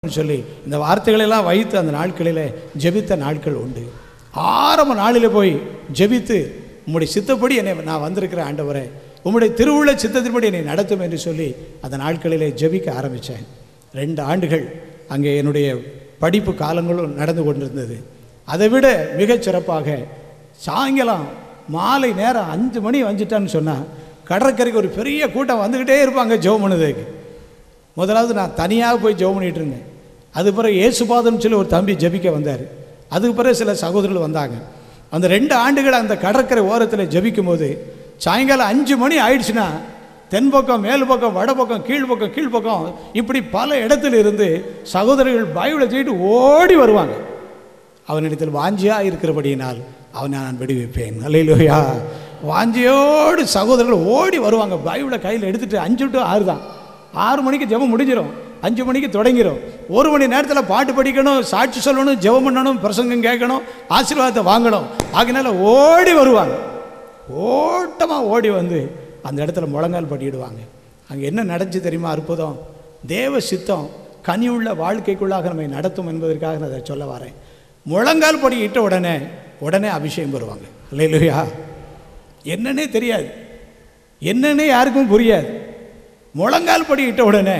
சொல்லி இந்த வார்த்தைகளெல்லாம் வைத்து அந்த நாட்களில் ஜெபித்த நாட்கள் உண்டு. ஆரம்ப நாளில் போய் ஜெபித்து உம்முடைய சித்தப்படி என்னை நான் வந்திருக்கிற ஆண்டவரே, உம்முடைய திருவுள்ள சித்தத்தின்படி என்னை நடத்தும் என்று சொல்லி அந்த நாட்களிலே ஜெபிக்க ஆரம்பித்தேன். 2 ஆண்டுகள் அங்கே என்னுடைய படிப்பு காலங்களும் நடந்து கொண்டிருந்தது. அதை விட மிகச் சிறப்பாக சாயங்காலம் மாலை நேரம் 5 மணி வந்துட்டான்னு சொன்னால் கடற்கரைக்கு ஒரு பெரிய கூட்டம் வந்துக்கிட்டே இருப்பாங்க ஜெபம் பண்ணுறதுக்கு. முதலாவது நான் தனியாக போய் ஜெபம் பண்ணிகிட்டு இருந்தேன். அது பிறகு ஏசுபாதம்னு சொல்லி ஒரு தம்பி ஜெபிக்க வந்தார். அதுக்கு பிறகு சில சகோதரர்கள் வந்தாங்க. அந்த 2 ஆண்டுகள் அந்த கடற்கரை ஓரத்தில் ஜெபிக்கும் போது சாயங்காலம் 5 மணி ஆயிடுச்சுன்னா தென்பக்கம், மேல் பக்கம், வடப்பக்கம், கீழ்ப்பக்கம் இப்படி பல இடத்துல இருந்து சகோதரர்கள் பைபிளை தூக்கிட்டு ஓடி வருவாங்க. அவனிடத்தில் வாஞ்சியாக இருக்கிறபடியினால் அவனை நான் விடுவிப்பேன். அல்லேலூயா. வாஞ்சியோடு சகோதரர்கள் ஓடி வருவாங்க. பைபிளை கையில் எடுத்துகிட்டு 5 to 6 தான். 6 மணிக்கு ஜெபம் முடிஞ்சிடும், 5 மணிக்கு தொடங்கிடும். 1 மணி நேரத்தில் பாட்டு படிக்கணும், சாட்சி சொல்லணும், ஜெபம் பண்ணணும், பிரசங்கம் கேட்கணும், ஆசீர்வாதத்தை வாங்கணும். ஆகினால ஓடி வருவாங்க. ஓட்டமாக ஓடி வந்து அந்த இடத்துல முழங்கால் படிடுவாங்க. அங்கே என்ன நடந்துச்சு தெரியுமா? அற்புதம். தேவ சித்தம் கனியுள்ள வாழ்க்கைக்குள்ளாக நம்மை நடத்தும் என்பதற்காக நான் அதை சொல்ல வரேன். முழங்கால் படி இட்ட உடனே அபிஷேகம் பெறுவாங்க. அல்லேலூயா. என்னன்னே தெரியாது, என்னன்னே யாருக்கும் புரியாது. முழங்கால் படி இட்ட உடனே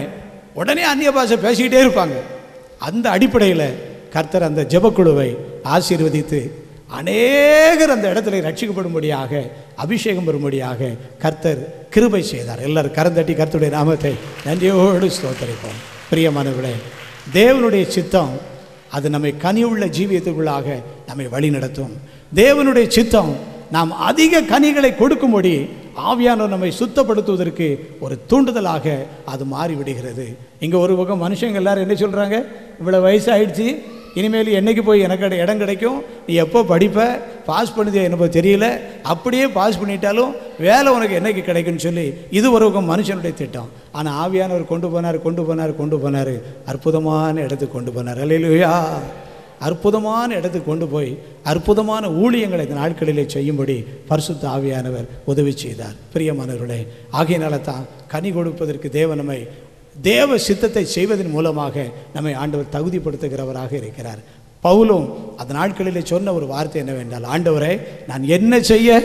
அந்நிய பாஷை பேசிக்கிட்டே இருப்பாங்க. அந்த அடிப்படையில் கர்த்தர் அந்த ஜெபக்குழுவை ஆசீர்வதித்து அநேகர் அந்த இடத்துல ரட்சிக்கப்படும்படியாக, அபிஷேகம் பெறும்படியாக கர்த்தர் கிருபை செய்தார். எல்லாரும் கரந்தட்டி கர்த்தருடைய நாமத்தை நன்றியோடு ஸ்தோத்திரிப்போம். பிரியமானவர்களே, தேவனுடைய சித்தம் அது நம்மை கனியுள்ள ஜீவியத்துக்குள்ளாக நம்மை வழி நடத்தும். தேவனுடைய சித்தம் நாம் அதிக கனிகளை கொடுக்கும்படி ஆவியானவர் நம்மை சுத்தப்படுத்துவதற்கு ஒரு தூண்டுதலாக அது மாறிவிடுகிறது. இங்கே ஒரு பக்கம் மனுஷங்க எல்லாரும் என்ன சொல்கிறாங்க? இவ்வளோ வயசாகிடுச்சு, இனிமேல் என்றைக்கு போய் எனக்கு இடம் கிடைக்கும், நீ எப்போ படிப்ப, பாஸ் பண்ணுதே எனக்கு தெரியல, அப்படியே பாஸ் பண்ணிட்டாலும் வேலை உனக்கு என்றைக்கு கிடைக்குன்னு சொல்லி இது ஒரு பக்கம் மனுஷனுடைய திட்டம். ஆனால் ஆவியானவர் கொண்டு போனார், அற்புதமான இடத்துக்கு கொண்டு போனார். அல்லேலூயா. அற்புதமான இடத்துக்கு கொண்டு போய் அற்புதமான ஊழியங்களை இந்த நாட்களிலே செய்யும்படி பரிசுத்த ஆவியானவர் உதவி செய்தார். பிரியமானவர்களே, ஆகையினால தான் கனி கொடுப்பதற்கு தேவன் நம்மை தேவ சித்தத்தை செய்வதன் மூலமாக நம்மை ஆண்டவர் தகுதிப்படுத்துகிறவராக இருக்கிறார். பவுலும் அந்த நாட்களிலே சொன்ன ஒரு வார்த்தை என்னவென்றால், ஆண்டவரே நான் என்ன செய்ய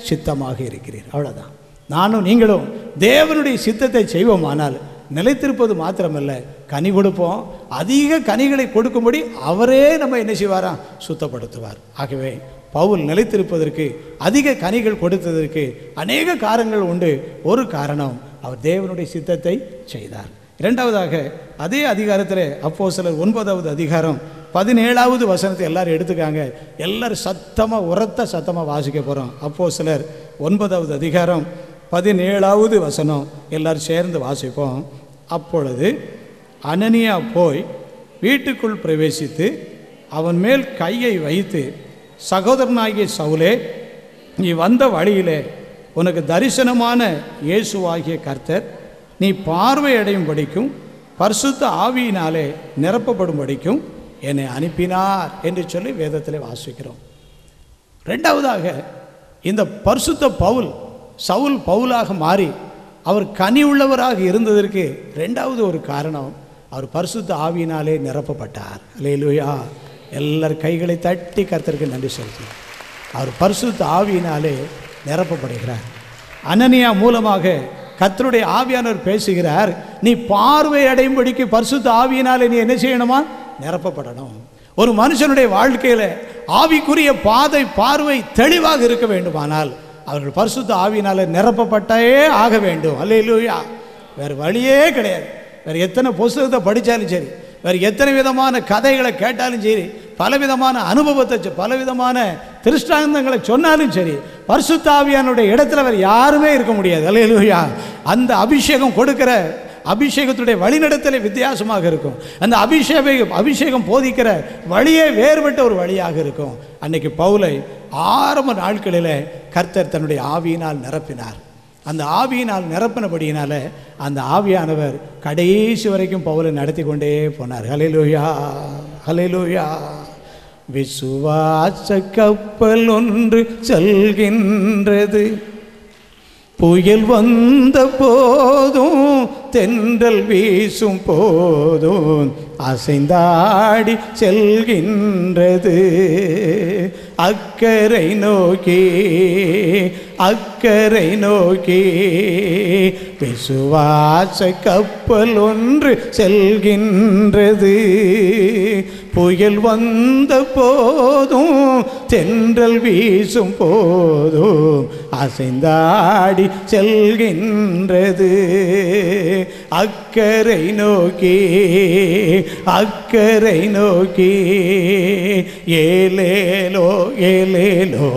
சித்தமாக இருக்கிறேன். அவ்வளோதான். நானும் நீங்களும் தேவனுடைய சித்தத்தை செய்வோமானால் நிலைத்திருப்பது மாத்திரமல்ல, கனி கொடுப்போம். அதிக கனிகளை கொடுக்கும்படி அவரே நம்ம என்ன செய்வாராம்? சுத்தப்படுத்துவார். ஆகவே பவுல் நிலைத்திருப்பதற்கு, அதிக கனிகள் கொடுத்ததற்கு அநேக காரணங்கள் உண்டு. ஒரு காரணம், அவர் தேவனுடைய சித்தத்தை செய்தார். இரண்டாவதாக, அதே அதிகாரத்தில் அப்போஸ்தலர் 9வது அதிகாரம் 17வது வசனத்தை எல்லாரும் எடுத்துக்காங்க. எல்லாரும் சத்தமாக உரத்த சத்தமாக வாசிக்க போகிறோம். அப்போஸ்தலர் 9வது அதிகாரம் 17வது வசனம் எல்லாரும் சேர்ந்து வாசிப்போம். அப்பொழுது அனனியா போய் வீட்டுக்குள் பிரவேசித்து அவன் மேல் கையை வைத்து, சகோதரனாகிய சவுலே, நீ வந்த வழியிலே உனக்கு தரிசனமான இயேசுவாகிய கர்த்தர் நீ பார்வை அடையும் படிக்கும் பரிசுத்த ஆவியினாலே நிரப்பப்படும் படிக்கும் என்னை அனுப்பினார் என்று சொல்லி வேதத்தில் வாசிக்கிறோம். ரெண்டாவதாக, இந்த பரிசுத்த சவுல் பவுலாக மாறி அவர் கனி உள்ளவராக இருந்ததற்கு ரெண்டாவது ஒரு காரணம், அவர் பரிசுத்த ஆவியினாலே நிரப்பப்பட்டார். அல்லேலூயா. எல்லார் கைகளை தட்டி கர்த்தருக்கு நன்றி செலுத்தி அவர் பரிசுத்த ஆவியினாலே நிரப்பப்படுகிறார். அனனியா மூலமாக கர்த்தருடைய ஆவியானவர் பேசுகிறார், நீ பார்வை அடையும்படிக்கு பரிசுத்த ஆவியினாலே நீ என்ன செய்யணுமா? நிரப்பப்படணும். ஒரு மனுஷனுடைய வாழ்க்கையில் ஆவிக்குரிய பார்வை தெளிவாக இருக்க வேண்டுமானால் அவர்கள் பரிசுத்த ஆவியினால நிரப்பப்பட்டே ஆக வேண்டும். அல்லேலூயா. வேறு வழியே கிடையாது. வேறு எத்தனை புஸ்தகத்தை படித்தாலும் சரி, வேறு எத்தனை விதமான கதைகளை கேட்டாலும் சரி, பலவிதமான அனுபவத்தை, பலவிதமான திருஷ்டாந்தங்களை சொன்னாலும் சரி, பரிசுத்த ஆவியானுடைய இடத்துல வேறு யாருமே இருக்க முடியாது. அல்லேலூயா. அந்த அபிஷேகம் கொடுக்கிற அபிஷேகத்துடைய வழிநடத்தலே வித்தியாசமாக இருக்கும். அந்த அபிஷேகம் போதிக்கிற வழியே வேறுபட்ட ஒரு வழியாக இருக்கும். அன்னைக்கு பவுலை ஆரம்ப நாட்களில் கர்த்தர் தன்னுடைய ஆவியினால் நிரப்பினார். அந்த ஆவியினால் நிரப்பினபடியினால அந்த ஆவியானவர் கடைசி வரைக்கும் பவுலை நடத்தி கொண்டே போனார். ஹல்லேலூயா, ஹல்லேலூயா. விசுவாச கப்பல் ஒன்று செல்கின்றது, புயல் வந்த போதும் தென்றல் வீசும் போதும் அசைந்தாடி செல்கின்றது. அக்கரை நோக்கி அக்கரை நோக்கி விசுவாச கப்பல் ஒன்று செல்கின்றது. புயல் வந்த போதும் தென்றல் வீசும் போதும் அசைந்தாடி செல்கின்றது. அக்கரை நோக்கி அக்கரை நோக்கி ஏலேலோ ஏலேலோ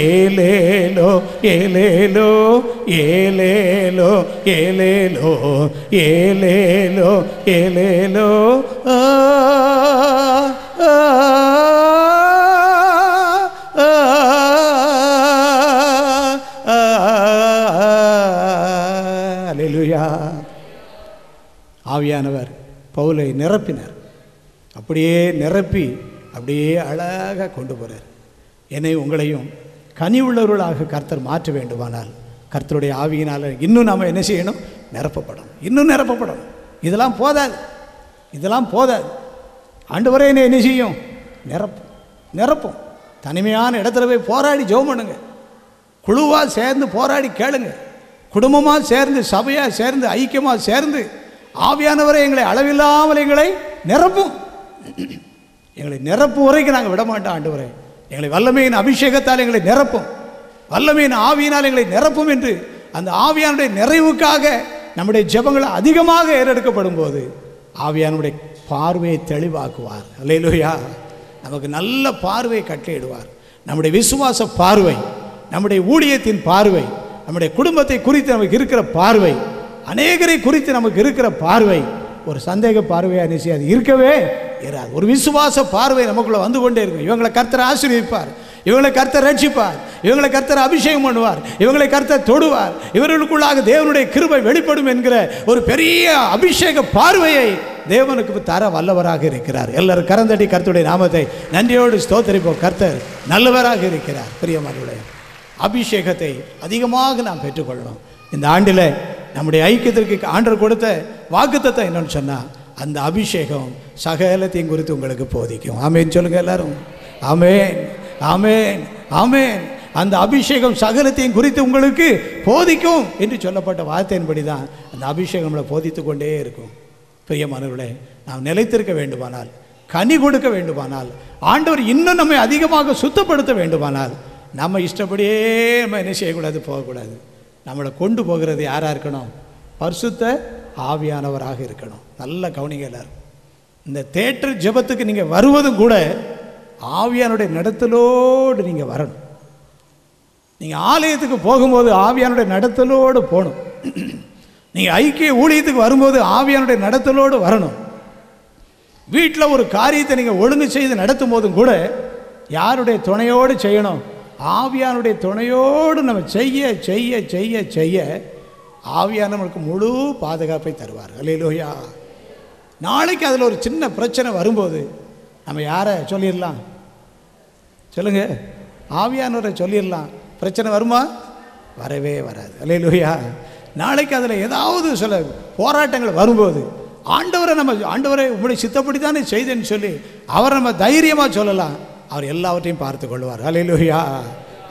ஏலேலோ ஏலேலோ ஏலேலோ ஏலேலோ ஏலேலோ ஏலேலோ அல்லேலூயா. ஆவியானவர் பவுலை நிரப்பினார். அப்படியே நிரப்பி அப்படியே அழகாக கொண்டு போகிறார். என்னை உங்களையும் கனி உள்ளவர்களாக கர்த்தர் மாற்ற வேண்டுமானால் கர்த்தருடைய ஆவியினால் இன்னும் நாம் என்ன செய்யணும்? நிரப்பப்படணும், இன்னும் நிரப்பப்படணும். இதெல்லாம் போதாது, இதெல்லாம் போதாது. ஆண்டவரே என்னை என்ன செய்யும்? நிரப்பும், நிரப்பும். தனிமையான இடத்துல போய் போராடி ஜெபம் பண்ணுங்க. குழுவாக சேர்ந்து போராடி கேளுங்க. குடும்பமாக சேர்ந்து, சபையாக சேர்ந்து, ஐக்கியமாக சேர்ந்து ஆவியானவரை எங்களை அளவில்லாமல் எங்களை நிரப்பும். எங்களை நிரப்பும் வரைக்கும் நாங்கள் விடமாட்டோம். ஆண்டவரே எங்களை வல்லமையின் அபிஷேகத்தால் எங்களை நிரப்பும், வல்லமையின் ஆவியினால் எங்களை நிரப்பும் என்று அந்த ஆவியானுடைய நிறைவுக்காக நம்முடைய ஜெபங்களை அதிகமாக ஏறெடுக்கப்படும் போது ஆவியானுடைய பார்வையை தெளிவாக்குவார். அல்லேலூயா. நமக்கு நல்ல பார்வையை கட்டளையிடுவார். நம்முடைய விசுவாச பார்வை, நம்முடைய ஊழியத்தின் பார்வை, நம்முடைய குடும்பத்தை குறித்து நமக்கு இருக்கிற பார்வை, அநேகரை குறித்து நமக்கு இருக்கிற பார்வை ஒரு சந்தேக பார்வையாக நிச்சயம் அது இருக்கவே இராது. ஒரு விசுவாச பார்வை நமக்குள்ள வந்து கொண்டே இருக்கும். இவங்களை கர்த்தர் ஆசீர்வதிப்பார், இவங்களை கர்த்தர் ரட்சிப்பார், இவங்களை கர்த்தர் அபிஷேகம் பண்ணுவார், இவங்களை கர்த்தர் தொடுவார், இவர்களுக்குள்ளாக தேவனுடைய கிருபை வெளிப்படும் என்கிற ஒரு பெரிய அபிஷேக பார்வையை தேவனுக்கு தர வல்லவராக இருக்கிறார். எல்லாரும் கரந்தடி கர்த்தருடைய நாமத்தை நன்றியோடு ஸ்தோத்திரிப்போம். கர்த்தர் நல்லவராக இருக்கிறார். பிரியமானவர்களே, அபிஷேகத்தை அதிகமாக நாம் பெற்றுக்கொள்ளணும். இந்த ஆண்டில் நம்முடைய ஐக்கியத்திற்கு ஆண்டவர் கொடுத்த வாக்குத்தத்தம் என்னன்னு சொன்னால் அந்த அபிஷேகம் சகலத்தையும் குறித்து உங்களுக்கு போதிக்கும். ஆமேன் சொல்லுங்கள் எல்லாரும். ஆமேன், ஆமேன், ஆமேன். அந்த அபிஷேகம் சகலத்தையும் குறித்து உங்களுக்கு போதிக்கும் என்று சொல்லப்பட்ட வார்த்தையின்படி தான் அந்த அபிஷேகம் நம்மளை போதித்து கொண்டே இருக்கும். பிரியமானவர்களே, நாம் நிலைத்திருக்க வேண்டுமானால், கனி கொடுக்க வேண்டுமானால், ஆண்டவர் இன்னும் நம்மை அதிகமாக சுத்தப்படுத்த வேண்டுமானால் நம்ம இஷ்டப்படியே நம்ம என்ன செய்யக்கூடாது, போகக்கூடாது. நம்மளை கொண்டு போகிறது யாராக இருக்கணும்? பரிசுத்த ஆவியானவராக இருக்கணும். நல்ல கவனிங்க எல்லாரும். இந்த தேட்டர் ஜெபத்துக்கு நீங்கள் வருவதும் கூட ஆவியானுடைய நடத்தலோடு நீங்கள் வரணும். நீங்கள் ஆலயத்துக்கு போகும்போது ஆவியானுடைய நடத்தலோடு போகணும். நீங்கள் ஐக்கிய ஊழியத்துக்கு வரும்போது ஆவியானுடைய நடத்தலோடு வரணும். வீட்டில் ஒரு காரியத்தை நீங்கள் ஒழுங்கு செய்து நடத்தும் போதும் கூட யாருடைய துணையோடு செய்யணும்? ஆவியானுடைய துணையோடு நம்ம செய்ய செய்ய செய்ய செய்ய ஆவியானவருக்கு முழு பாதுகாப்பை தருவார். அல்லேலூயா. நாளைக்கு அதில் ஒரு சின்ன பிரச்சனை வரும்போது நம்ம யாரை சொல்லிடலாம்? சொல்லுங்க, ஆவியானவரை சொல்லிடலாம். பிரச்சனை வருமா? வரவே வராது. அல்லேலூயா. நாளைக்கு அதில் ஏதாவது சில போராட்டங்கள் வரும்போது ஆண்டவரை உங்களுடைய சித்தப்படி தானே செய்தேன்னு சொல்லி அவரை நம்ம தைரியமாக சொல்லலாம். அவர் எல்லாவற்றையும் பார்த்து கொள்வார். அல்லேலூயா.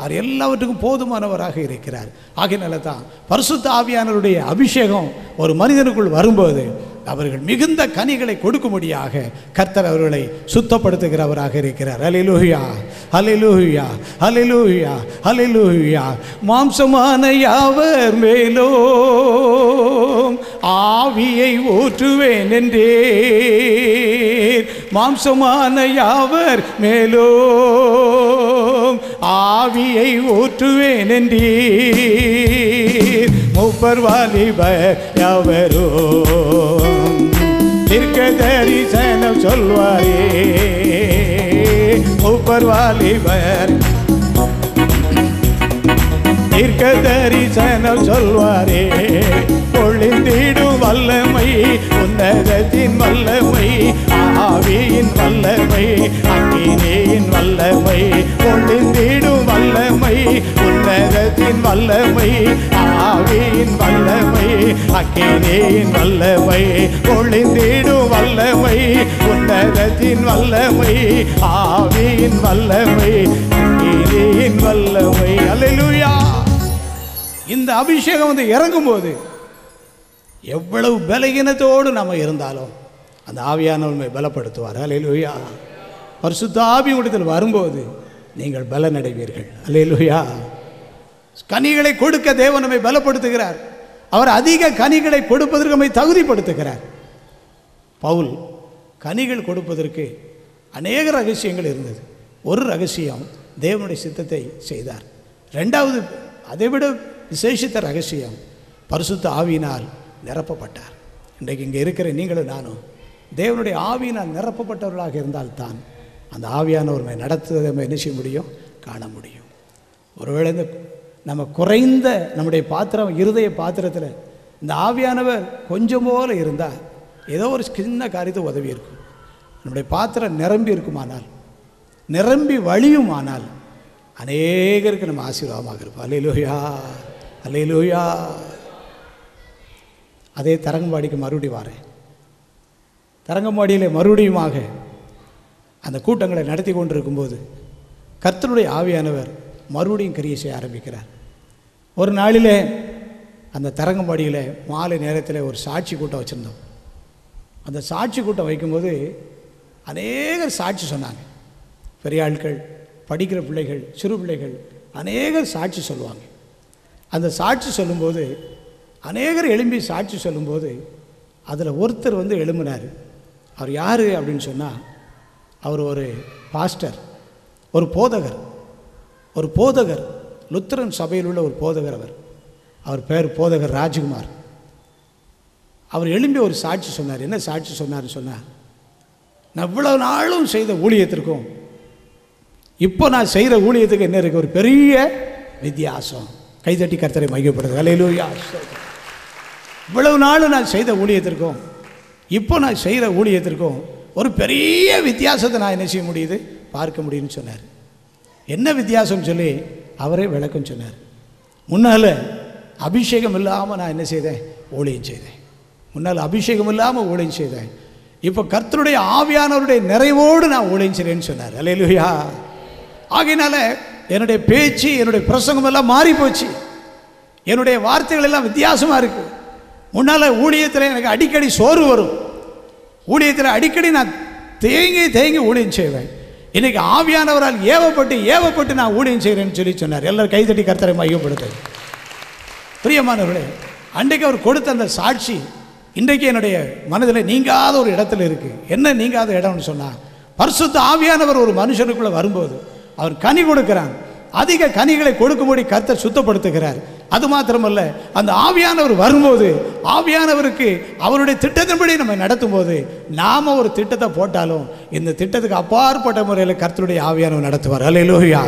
அவர் எல்லாவற்றுக்கும் போதுமானவராக இருக்கிறார். ஆகையினால தான் பரிசுத்த ஆவியானவருடைய அபிஷேகம் ஒரு மனிதனுக்குள் வரும்போது அவர்கள் மிகுந்த கனிகளை கொடுக்கும்படியாக கர்த்தர் அவர்களை சுத்தப்படுத்துகிறவராக இருக்கிறார். அல்லேலூயா, அல்லேலூயா, அல்லேலூயா, அல்லேலூயா. மாம்சமான யாவர் மேலும் ஆவியை ஊற்றுவேன் என்றேன். மாம்சமான யாவர் மேலும் ஆவியை ஊற்றுவேன் என்றீர். மூப்பர் வாலிபர் யாவரோ தீர்க்க தரிசனம் சொல்வாரே. மூப்பர் வாலிபர் தீர்க்க தரிசனம் சொல்வாரே. பொழிந்திடும் வல்லமை, உன்னதத்தின் வல்லமை, ஆவியின் வல்லமை, அக்கினியின் வல்லமை. பொழிந்திடும் வல்லமை, உன்னதத்தின் ஆவியின் வல்லமை, ஆவியின் வல்லமை, அக்கினியின் வல்லமை, ஒளிந்திடும் வல்லமை, உன்னதத்தின் வல்லமை, ஆவியின் வல்லமை, அக்கினியின் வல்லமை. அல்லேலூயா. இந்த அபிஷேகம் வந்து இறங்கும் போது எவ்வளவு பலகீனத்தோடு நம்ம இருந்தாலும் அந்த ஆவியானவரை பலப்படுத்துவார். அல்லேலூயா. பரிசுத்த ஆவி உங்களிடத்தில் வரும்போது நீங்கள் பலனடைவீர்கள். அல்லேலூயா. கனிகளை கொடுக்க தேவன் நம்மை பலப்படுத்துகிறார். அவர் அதிக கனிகளை கொடுப்பதற்கு நம்மை தகுதிப்படுத்துகிறார். பவுல் கனிகள் கொடுப்பதற்கு அநேக ரகசியங்கள் இருந்தது. ஒரு ரகசியம் தேவனுடைய சித்தத்தை செய்தார். ரெண்டாவது அதைவிட விசேஷித்த ரகசியம் பரிசுத்த ஆவியினால் நிரப்பப்பட்டார். இன்றைக்கு இங்கே இருக்கிற நீங்களும் நானும் தேவனுடைய ஆவியினால் நிரப்பப்பட்டவர்களாக இருந்தால்தான் அந்த ஆவியானவர் நடத்துவதை நம்ம என்ன செய்ய முடியும், காண முடியும். ஒருவேளை இந்த நம்ம குறைந்த நம்முடைய பாத்திரம், இருதய பாத்திரத்தில் இந்த ஆவியானவர் கொஞ்சம் போல இருந்தால் ஏதோ ஒரு சின்ன காரியத்தை உதவி இருக்கும். நம்முடைய பாத்திரம் நிரம்பி இருக்குமானால், நிரம்பி வழியுமானால் அநேகருக்கு நம்ம ஆசீர்வாதமாக இருப்போம். அல்லேலூயா, அல்லேலூயா. அதே தரங்கம்பாடிக்கு மறுபடியும் வரேன். தரங்கம்பாடியில் மறுபடியுமாக அந்த கூட்டங்களை நடத்தி கொண்டிருக்கும்போது கர்த்தருடைய ஆவியானவர் மறுபடியும் கிரியை செய்ய ஆரம்பிக்கிறார். ஒரு நாளிலே அந்த தரங்கம்பாடியில் மாலை நேரத்தில் ஒரு சாட்சி கூட்டம் வச்சுருந்தோம். அந்த சாட்சி கூட்டம் வைக்கும்போது அநேகர் சாட்சி சொன்னாங்க. பெரிய ஆட்கள், படிக்கிற பிள்ளைகள், சிறு பிள்ளைகள் அநேகர் சாட்சி சொல்லுவாங்க. அந்த சாட்சி சொல்லும்போது அநேகர் எழும்பி சாட்சி சொல்லும்போது அதில் ஒருத்தர் வந்து எழும்பினார். அவர் யார் அப்படின்னு சொன்னால், அவர் ஒரு பாஸ்டர், ஒரு போதகர், ஒரு போதகர், லுத்தரன் சபையில் உள்ள ஒரு போதகர். அவர் பேர் போதகர் ராஜ்குமார். அவர் எழும்பி ஒரு சாட்சி சொன்னார். என்ன சாட்சி சொன்னார்னு சொன்னால், நான் இவ்வளவு நாளும் செய்த ஊழியத்திற்கும் இப்போ நான் செய்கிற ஊழியத்துக்கு என்ன இருக்குது, ஒரு பெரிய வித்தியாசம். கைதட்டி கர்த்தரை மையப்படுது. அல்லேலூயா. இவ்வளவு நாளும் நான் செய்த ஊழியத்திற்கும் இப்போ நான் செய்கிற ஊழியத்திற்கும் ஒரு பெரிய வித்தியாசத்தை நான் என்ன செய்ய முடியுது, பார்க்க முடியும்னு சொன்னார். என்ன வித்தியாசம் சொல்லி அவரே விளக்கம் சொன்னார். முன்னால் அபிஷேகம் இல்லாமல் நான் என்ன செய்தேன், ஊழியம் செய்தேன். முன்னால் அபிஷேகம் இல்லாமல் ஊழியம் செய்தேன். இப்போ கர்த்தருடைய ஆவியானவருடைய நிறைவோடு நான் ஊழியம் செய்கிறேன்னு சொன்னார். அல்லேலூயா. ஆகையினால என்னுடைய பேச்சு, என்னுடைய பிரசங்கம் எல்லாம் மாறி போச்சு. என்னுடைய வார்த்தைகள் எல்லாம் வித்தியாசமாக இருக்குது. முன்னால் ஊழியத்தில் எனக்கு அடிக்கடி சோர்வு வரும். ஊழியத்தில் அடிக்கடி நான் தேங்கி ஊழியம் செய்வேன். இன்றைக்கி ஆவியானவரால் ஏவப்பட்டு நான் ஊழியம் செய்கிறேன்னு சொல்லி சொன்னார். எல்லாரும் கைதட்டி கர்த்தரை மையப்படுத்து. பிரியமானவர்களே, அன்றைக்கு அவர் கொடுத்த அந்த சாட்சி இன்றைக்கு என்னுடைய மனதில் நீங்காத ஒரு இடத்துல இருக்குது. என்ன நீங்காத இடம்னு சொன்னால், பரிசுத்த ஆவியானவர் ஒரு மனுஷனுக்குள்ளே வரும்போது அவர் கனி கொடுக்கிறார். அதிக கனிகளை கொடுக்கும்படி கர்த்தர் சுத்தப்படுத்துகிறார். அது மாத்திரமல்ல, அந்த ஆவியானவர் வரும்போது ஆவியானவருக்கு அவருடைய திட்டத்தின்படி நம்ம நடத்தும் போது நாம் ஒரு திட்டத்தை போட்டாலும் இந்த திட்டத்துக்கு அப்பாற்பட்ட முறையில் கர்த்தருடைய ஆவியானவர் நடத்துவார். அல்லேலூயா,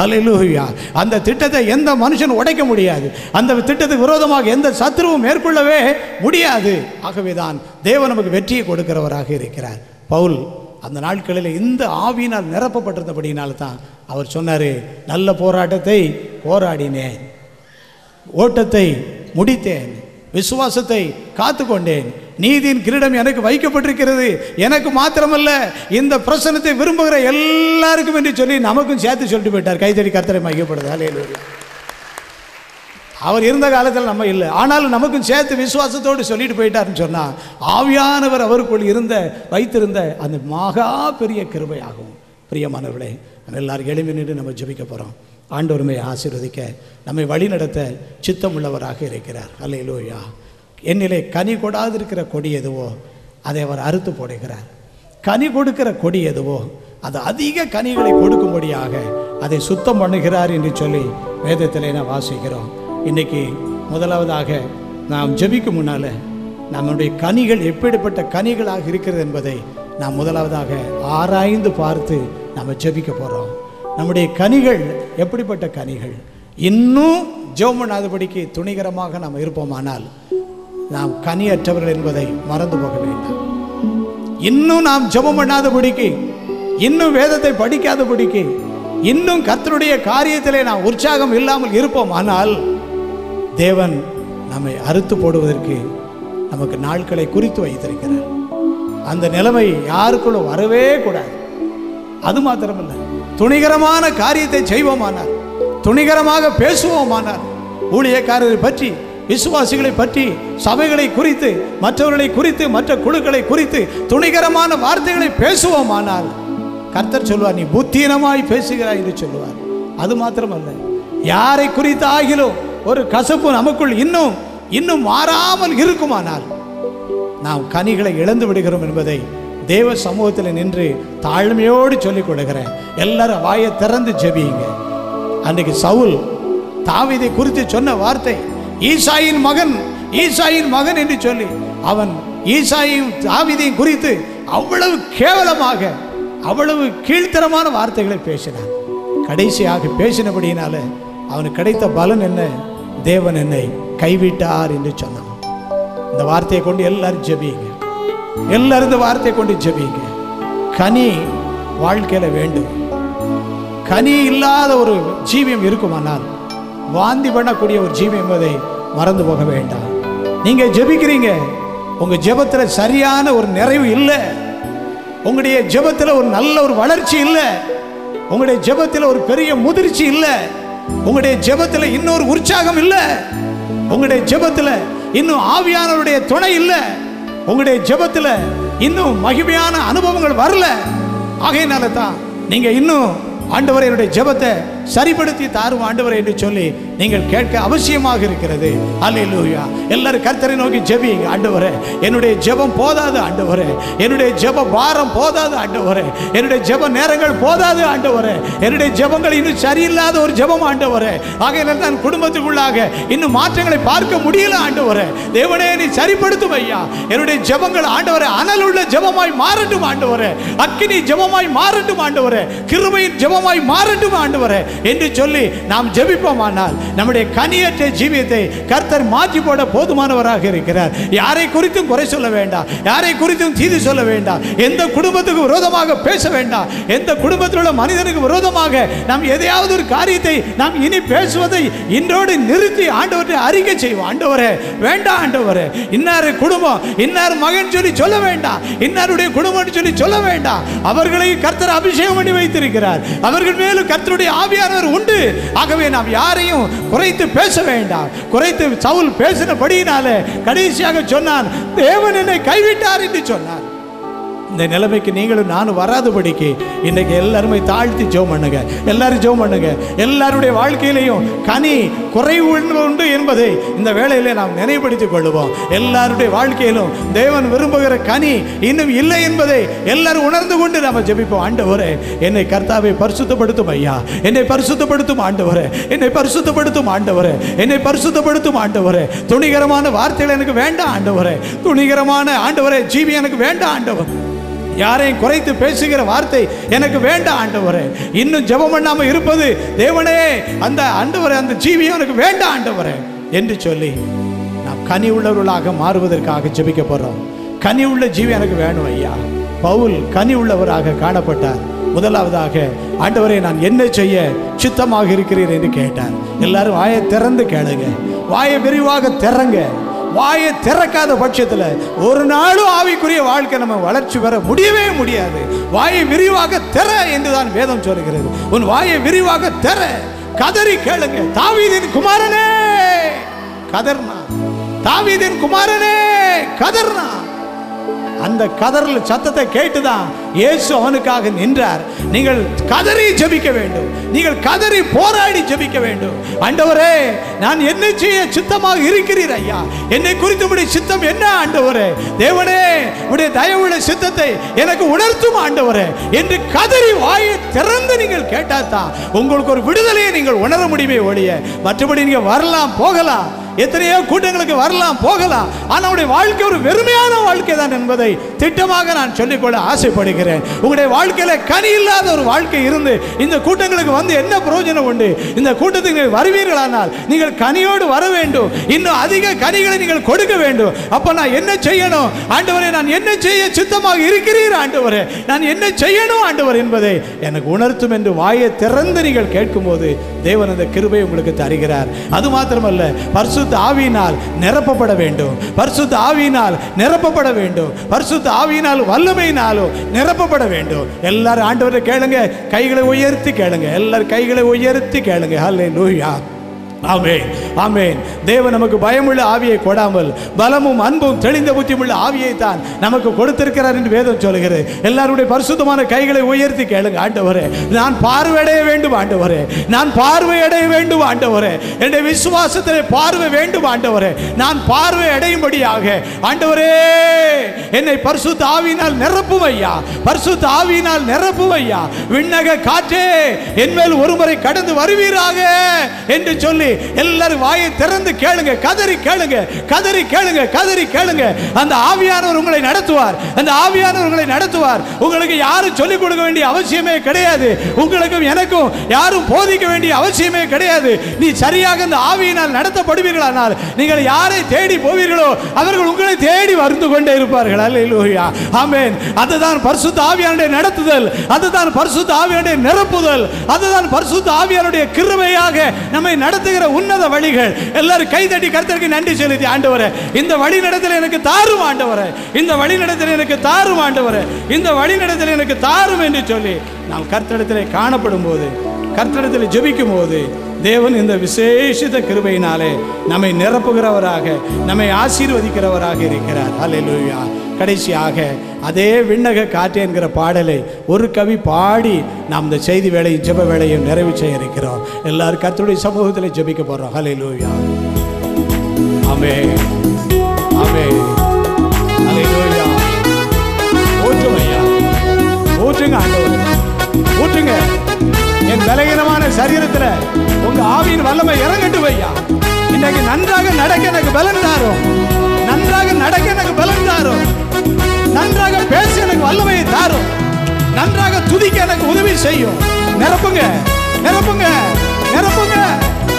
அல்லேலூயா. அந்த திட்டத்தை எந்த மனுஷன் உடைக்க முடியாது. அந்த திட்டத்துக்கு விரோதமாக எந்த சத்துருவும் மேற்கொள்ளவே முடியாது. ஆகவே தான் தேவன் நமக்கு வெற்றியை கொடுக்கிறவராக இருக்கிறார். பவுல் அந்த நாட்களில் இந்த ஆவியினால் நிரப்பப்பட்டிருந்தபடியினால் தான் அவர் சொன்னார், நல்ல போராட்டத்தை போராடினேன், ஓட்டத்தை முடித்தேன், விசுவாசத்தை காத்து கொண்டேன், நீதியின் கிரீடம் எனக்கு வைக்கப்பட்டிருக்கிறது. எனக்கு மாத்திரமல்ல, இந்த பிரசனத்தை விரும்புகிற எல்லாருக்கும் என்று சொல்லி நமக்கும் சேர்த்து சொல்லிட்டு போயிட்டார். கைதடி கர்த்தரை மையப்படுது. அல்லேலூயா. அவர் இருந்த காலத்தில் நம்ம இல்லை, ஆனாலும் நமக்கும் சேர்த்து விசுவாசத்தோடு சொல்லிட்டு போயிட்டாருன்னு சொன்னால் ஆவியானவர் அவருக்குள் வைத்திருந்த அந்த மகா பெரிய கிருபையாகும். பிரியமானவர்களே, நம்ம எல்லாரும் எழுப்பி நின்று நம்ம ஜெபிக்க போகிறோம். ஆண்டவருமை ஆசீர்வதிக்க நம்மை வழி நடத்த சித்தம் உள்ளவராக இருக்கிறார். அல்லேலூயா. என்னிலே கனி கொடாதிருக்கிற கொடி எதுவோ அதை அவர் அறுத்து போடுகிறார். கனி கொடுக்கிற கொடி எதுவோ அது அதிக கனிகளை கொடுக்கும்படியாக அதை சுத்தம் பண்ணுகிறார் என்று சொல்லி வேதத்திலே நான் வாசிக்கிறோம். இன்றைக்கி முதலாவதாக நாம் ஜெபிக்கும் முன்னால் நம்முடைய கனிகள் எப்படிப்பட்ட கனிகளாக இருக்கிறது என்பதை நாம் முதலாவதாக ஆராய்ந்து பார்த்து நாம் ஜெபிக்க போகிறோம். நம்முடைய கனிகள் எப்படிப்பட்ட கனிகள்? இன்னும் ஜெபம் பண்ணாதபடிக்கு துணிகரமாக நாம் இருப்போமானால் நாம் கனியற்றவர்கள் என்பதை மறந்து போக வேண்டாம். இன்னும் நாம் ஜெபம் பண்ணாதபடிக்கு, இன்னும் வேதத்தை படிக்காதபடிக்கு, இன்னும் கர்த்தருடைய காரியத்திலே நாம் உற்சாகம் இல்லாமல் இருப்போம். ஆனால் தேவன் நம்மை அறுத்து போடுவதற்கு நமக்கு நாட்களை குறித்து வைத்திருக்கிறார். அந்த நிலைமை யாருக்குள்ள வரவே கூடாது. அது மாத்திரமல்ல, துணிகரமான காரியத்தை செய்வோமானால், துணிகரமாக பேசுவோமானால், ஊழியக்காரரை பற்றி, விசுவாசிகளை பற்றி, சபைகளை குறித்து, மற்றவர்களை குறித்து, மற்ற குழுக்களை குறித்து துணிகரமான வார்த்தைகளை பேசுவோமானால் கர்த்தர் சொல்வார், நீ புத்தீனமாய் பேசுகிறாய் என்று சொல்லுவார். அது மாத்திரமல்ல, யாரை குறித்து ஆகிலும் ஒரு கசப்பு நமக்குள் இன்னும் மாறாமல் இருக்குமானால் நாம் கனிகளை இழந்து விடுகிறோம் என்பதை தேவ சமூகத்தில் நின்று தாழ்மையோடு சொல்லிக் கொடுக்கிறேன். எல்லாரும் வாயை திறந்து ஜெபியுங்க. அன்றைக்கு சவுல் தாவீதை குறித்து சொன்ன வார்த்தை, ஈசாயின் மகன் என்று சொல்லி அவன் ஈசாயையும் தாவீதையும் குறித்து அவ்வளவு கேவலமாக, அவ்வளவு கீழ்த்தரமான வார்த்தைகளை பேசினான். கடைசியாக பேசினபடியினால அவனுக்கு கிடைத்த பலன் என்ன? தேவன் என்னை கைவிட்டார் என்று சொன்னான். இந்த வார்த்தையை கொண்டு எல்லாரும் ஜெபியுங்க. எல்லாரும் இந்த வார்த்தையை கொண்டு ஜெபியுங்க. கனி வாழ்க்கையில வேண்டும். கனி இல்லாத ஒரு ஜீவியம் இருக்குமானால் வாந்தி பண்ணக்கூடிய ஒரு ஜீவியம் என்பதை மறந்து போக வேண்டாம். நீங்க ஜெபிக்கிறீங்க, உங்க ஜெபத்தில் சரியான ஒரு நிறைவு இல்லை, உங்களுடைய ஜெபத்தில் ஒரு நல்ல ஒரு வளர்ச்சி இல்லை, உங்களுடைய ஜெபத்தில் ஒரு பெரிய முதிர்ச்சி இல்லை, உங்களுடைய ஜெபத்தில் இன்னொரு உற்சாகம் இல்லை, உங்களுடைய ஜெபத்தில் இன்னும் ஆவியானவருடைய துணை இல்லை, உங்களுடைய ஜெபத்தில் இன்னும் மகிமையான அனுபவங்கள் வரல. ஆகையினால தான் நீங்க இன்னும் ஆண்டவரே என்னுடைய ஜெபத்தை சரிப்படுத்தி தாரும் ஆண்டவரே என்று சொல்லி நீங்கள் கேட்க அவசியமாக இருக்கிறது. அல்லேலூயா. எல்லாரும் கர்த்தரை நோக்கி ஜெபிங்க. ஆண்டவரே என்னுடைய ஜெபம் போதாது ஆண்டவரே, என்னுடைய ஜெப பாரம் போதாது ஆண்டவரே, என்னுடைய ஜெப நேரங்கள் போதாது ஆண்டவரே, என்னுடைய ஜெபங்கள் இன்னும் சரியில்லாத ஒரு ஜெபம் ஆண்டவரே. ஆகையினால் நான் குடும்பத்துக்குள்ளாக இன்னும் மாற்றங்களை பார்க்க முடியல ஆண்டவரே. தேவனே நீ சரிப்படுத்தும் ஐயா. என்னுடைய ஜெபங்கள் ஆண்டவரே அனல் உள்ள ஜெபமாய் மாறட்டும் ஆண்டவரே, அக்கினி ஜெபமாய் மாறட்டும் ஆண்டவரே, கிருபையின் ஜெபமாய் மாறட்டும் ஆண்டவரே என்று சொல்லி நாம் ஜெபிப்போமானால் நம்முடைய கனியற்ற ஜீவியத்தை கர்த்தர் மாற்றி போட போதுமானவராக இருக்கிறார். யாரை குறித்தும் குறை சொல்ல வேண்டாம், யாரை குறித்தும் தீது சொல்ல வேண்டாம், எந்த குடும்பத்துக்கு விரோதமாக பேச வேண்டாம், எந்த குடும்பத்தில் உள்ள மனிதனுக்கு விரோதமாக நாம் எதையாவது ஒரு காரியத்தை நாம் இனி பேசுவதை இன்றோடு நிறுத்தி ஆண்டவரை அறிக்கை செய்வோம். ஆண்டவரே வேண்டாம் ஆண்டவரே, இன்னார் குடும்பம், இன்னார் மகன் சொல்லி சொல்ல வேண்டாம், இன்னாருடைய குடும்பம் சொல்லி சொல்ல வேண்டாம். அவர்களை கர்த்தர் அபிஷேகம் பண்ணி வைத்திருக்கிறார், அவர்கள் மேலும் கர்த்தருடைய ஆவியானவர் உண்டு. ஆகவே நாம் யாரையும் குறைத்து பேச வேண்டாம். குறைத்து சவுல் பேசினபடியினாலே கடைசியாக சொன்னான், தேவன் என்னை கைவிட்டார் என்று சொன்னார். இந்த நிலைமைக்கு நீங்களும் நானும் வராதபடிக்கு இன்னைக்கு எல்லாருமே தாழ்த்தி ஜெபம் பண்ணுங்க. எல்லாரும் ஜெபம் பண்ணுங்க. எல்லாருடைய வாழ்க்கையிலையும் கனி குறைவு உண்டு என்பதை இந்த வேளையிலே நாம் நினைவுபடுத்திக் கொள்ளுவோம். எல்லாருடைய வாழ்க்கையிலும் தேவன் விரும்புகிற கனி இன்னும் இல்லை என்பதை எல்லாரும் உணர்ந்து கொண்டு நாம் ஜெபிப்போம். ஆண்டவரே என்னை கர்த்தாவை பரிசுத்தப்படுத்தும் ஐயா, என்னை பரிசுத்தப்படுத்தும் ஆண்டவரே, என்னை பரிசுத்தப்படுத்தும் ஆண்டவரே, என்னை பரிசுத்தப்படுத்தும் ஆண்டவரே. துணிகரமான வார்த்தைகள் எனக்கு வேண்டாம் ஆண்டவரே, துணிகரமான ஆண்டவரே ஜீவி எனக்கு வேண்டாம் ஆண்டவர், யாரையும் குறைத்து பேசுகிற வார்த்தை எனக்கு வேண்டாம் ஆண்டவரே. இன்னும் ஜெபம் பண்ணாமல் இருப்பது தேவனே, அந்த ஆண்டவரே அந்த ஜீவியம் எனக்கு வேண்டாம் ஆண்டவரே என்று சொல்லி நாம் கனி உள்ளவர்களாக மாறுவதற்காக ஜெபிக்க போறோம். கனி உள்ள ஜீவி எனக்கு வேணும் ஐயா. பவுல் கனி உள்ளவராக காணப்பட்டார். முதலாவதாக ஆண்டவரே நான் என்ன செய்ய சித்தமாக இருக்கிறீர் என்று கேட்டார். எல்லாரும் வாயை திறந்து கேளுங்க, வாயை விரிவாக திறங்க. வாயை திறக்காத பட்சத்தில் ஒரு நாளும் ஆவிக்குரிய வாழ்க்கை நம்ம வளர்ச்சி பெற முடியவே முடியாது. வாயை விரிவாக திற என்றுதான் வேதம் சொல்கிறது. உன் வாயை விரிவாக திற, கதறி கேளுங்க. தாவீதின் குமாரனே கதர்னா, தாவீதின் குமாரனே கதர்னா. அந்த கதறல் சத்தத்தை கேட்டுதான் இயேசு அவனுக்காக நின்றார். நீங்கள் கதறி ஜெபிக்க வேண்டும், நீங்கள் கதறி போராடி ஜெபிக்க வேண்டும். ஆண்டவரே நான் என்ன செய்ய சித்தமாக இருக்கிறீர் ஐயா, என்னை குறித்து உடைய சித்தம் என்ன ஆண்டவரே, தேவனே உடைய தயவுள்ள சித்தத்தை எனக்கு உணர்த்தும் ஆண்டவரே என்று கதறி வாயை திறந்து நீங்கள் கேட்டாதான் உங்களுக்கு ஒரு விடுதலையை நீங்கள் உணர முடியுமே ஒழிய மற்றபடி நீங்க வரலாம் போகலாம், எத்தனையோ கூட்டங்களுக்கு வரலாம் போகலாம், ஆனால் உங்களுடைய வாழ்க்கை ஒரு வெறுமையான வாழ்க்கை தான் என்பதை திட்டமாக நான் சொல்லிக்கொள்ள ஆசைப்படுகிறேன். உங்களுடைய வாழ்க்கையில கனி இல்லாத ஒரு வாழ்க்கை இருந்து இந்த கூட்டங்களுக்கு வந்து என்ன பிரயோஜனம் உண்டு? இந்த கூட்டத்துக்கு வருவீர்களானால் நீங்கள் கனியோடு வர வேண்டும், இன்னும் அதிக கனிகளை நீங்கள் கொடுக்க வேண்டும். அப்ப நான் என்ன செய்யணும் ஆண்டவரே? நான் என்ன செய்ய சித்தமாக இருக்கிறீர் ஆண்டவரே? நான் என்ன செய்யணும் ஆண்டவர் என்பதை எனக்கு உணர்த்தும் என்று வாயை திறந்து நீங்கள் கேட்கும்போது தேவன் அந்த கிருபை உங்களுக்கு தருகிறார். அது மாத்திரமல்ல, பரிசுத்த ஆவியினால் நிரப்பப்பட வேண்டும், பரிசுத்த ஆவியினால் நிரப்பப்பட வேண்டும், பரிசுத்த ஆவியினால் வல்லமையினாலும் நிரப்பப்பட வேண்டும். எல்லாரும் ஆண்டவரை கேளுங்க, கைகளை உயர்த்தி கேளுங்க, எல்லாரும் கைகளை உயர்த்தி கேளுங்க. ஹல்லேலூயா, ஆமென், ஆமென். தேவன் நமக்கு பயமுள்ள ஆவியை கொடாமல் பலமும் அன்பும் தெளிந்த புத்தியுள்ள ஆவியை தான் நமக்கு கொடுத்திருக்கிறார் என்று வேதம் சொல்கிறது. எல்லாருடைய பரிசுத்தமான கைகளை உயர்த்தி கேளுங்க. ஆண்டவரே, நான் பார்வையடைய வேண்டும் ஆண்டவரே, நான் பார்வையடைய வேண்டும் ஆண்டவரே, என்னுடைய விசுவாசத்திலே பார்வை வேண்டும் ஆண்டவரே, நான் பார்வை அடையும்படியாக ஆண்டவரே என்னை பரிசுத்த ஆவியினால் நிரப்பும் ஐயா, பரிசுத்த ஆவியினால் நிரப்பும் ஐயா. விண்ணக காற்றே என்மேல் ஒருமுறை கடந்து வருவீராக என்று சொல்லி எல்லாரும் வாயை திறந்து கேளுங்க, கதறி கேளுங்க, கதறி கேளுங்க, கதறி கேளுங்க. அந்த ஆவியானவர் உங்களை நடத்துவார், அந்த ஆவியானவர் உங்களை நடத்துவார். உங்களுக்கு யாரும் சொல்லிக் கொடுக்க வேண்டிய அவசியமே கிடையாது, உங்களுக்கும் எனக்கும் யாரும் போதிக்க வேண்டிய அவசியமே கிடையாது. நீ சரியாக அந்த ஆவியினால் நடத்தப்படுவீர்களானால் நீங்கள் யாரை தேடி போவீர்களோ அவர்கள் உங்களை தேடி வந்து கொண்டே இருப்பார்கள். அல்லேலூயா, ஆமென். அதுதான் பரிசுத்த ஆவியானுடைய நடத்துதல், அதுதான் பரிசுத்த ஆவியானுடைய நிரப்புதல், அதுதான் பரிசுத்த ஆவியானுடைய கிருபையாக நம்மை நடத்துகிற உன்னத வழிகள். எல்லாரும் கைதட்டி கர்த்தருக்கு நன்றி செலுத்தி, ஆண்டவரே இந்த வழி நடத்தல் எனக்கு தாரும் ஆண்டவரே, இந்த வழி நடத்தல் எனக்கு தாரும் ஆண்டவரே, இந்த வழி நடத்தல் எனக்கு தாரும் என்று சொல்லி நாம் கர்த்தரிடத்திலே காணப்படும் போது, கர்த்தரிடத்தில் ஜெபிக்கும் போது தேவன் இந்த விசேஷித்த கிருபையினாலே நம்மை நிரப்புகிறவராக, நம்மை ஆசீர்வதிக்கிறவராக இருக்கிறார். அல்லேலூயா. கடைசியாக அதே விண்ணக காற்று என்கிற பாடலை ஒரு கவி பாடி நாம் இந்த செய்தி வேளையும் ஜெப வேளையும் நிறைவு செய்ய இருக்கிறோம். எல்லாரும் கர்த்தருடைய சமூகத்தில் ஜெபிக்க போறோம். ஹல்லேலூயா, ஆமென், ஆமென், ஹல்லேலூயா. ஊற்றுங்க ஐயா, ஊற்றுங்க ஆண்டவரே, ஊற்றுங்க. என் பலகீனமான சரீரத்தில் உங்க ஆவியின் வல்லமை இறங்கட்டும் ஐயா. இன்னைக்கு நன்றாக நடக்க எனக்கு பலன் தாரும், நன்றாக நடக்க எனக்கு பலன் தாரும், நன்றாக பேச எனக்கு வல்லமையை தாரும், நன்றாக துதிக்க எனக்கு உதவி செய்யும். நிரப்புங்க, நிரப்புங்க, நிரப்புங்க,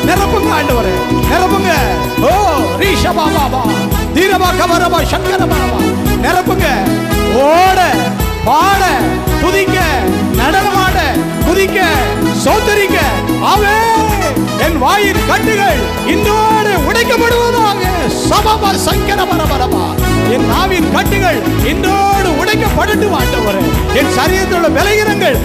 நிரப்புங்க ஆண்டவரே, நிரப்புங்க. ஓ ரீஷபா பாபா தீரபா கபரபா சங்கரபா, நிரப்புங்க. ஓட பாட துதிக்க நடனமாட குதிக்க சோதரிக்க ஆமென். என் வாயின் கட்டுகள் இன்றோடு உடைக்கப்படுவதாக. சபபா சங்கரபரபரபா, என் நாவின் கட்டுகள் இன்றோடு உடைக்கப்படட்டும் ஆண்டவரே. என் சரீரத்தில் உள்ள பலகீனங்கள்